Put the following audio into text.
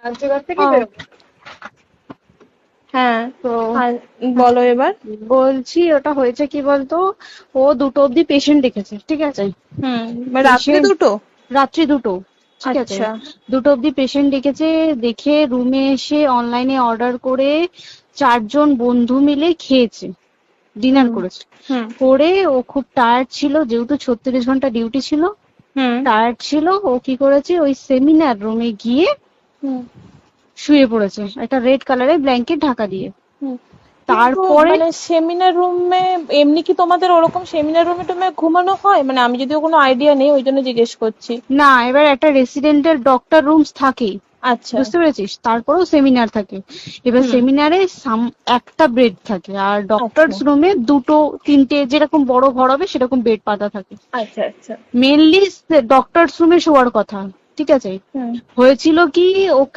রাজ্যঘাট থেকে ও, বেরোবো। হ্যাঁ। তো আর বলো এবার। বলছি ওটা হয়েছে কি বলতো, ও 2টো অব্দি পেশেন্ট দেখেছে, ঠিক আছে। রাত্রে পেশেন্ট দুটো? রাত্রি 2টো, ঠিক আছে। আচ্ছা। 2টো অব্দি পেশেন্ট ডেকেছে, দেখে রুমে এসে অনলাইনে অর্ডার করে 4জন বন্ধু মিলে খেয়েছে, ডিনার হুম করেছে। হুম করে ও খুব টায়ার্ড ছিল, যেহেতু 36 ঘন্টা ডিউটি ছিল, হুম টায়ার্ড ছিল। ও কি করেছে, ওই সেমিনার রুমে গিয়ে হুম শুয়ে পড়েছে একটা রেড কালারের ব্ল্যাঙ্কেট ঢাকা দিয়ে। হুম। কিন্তু তারপরে মানে সেমিনার রুমে এমনি কি তোমাদের ওরকম সেমিনার রুমে টুমে ঘুমানো হয়? মানে আমি যদিও কোনো আইডিয়া নেই, ওই জন্য জিজ্ঞেস করছি। না, এবার একটা রেসিডেন্টের ডক্টর রুমস থাকেই, আচ্ছা। বুঝতে পেরেছিস, তারপরেও সেমিনার থাকে। এবার হুম। সেমিনারে একটা বেড থাকে, আর আচ্ছা ডক্টরস রুমে 2টো 3টে যেরকম বড় ঘর হবে সেরকম বেড পাতা থাকে। আচ্ছা আচ্ছা। মেনলি ডক্টরস রুমে শোয়ার কথা, ঠিক আছে। হুম হয়েছিল কি, ওকে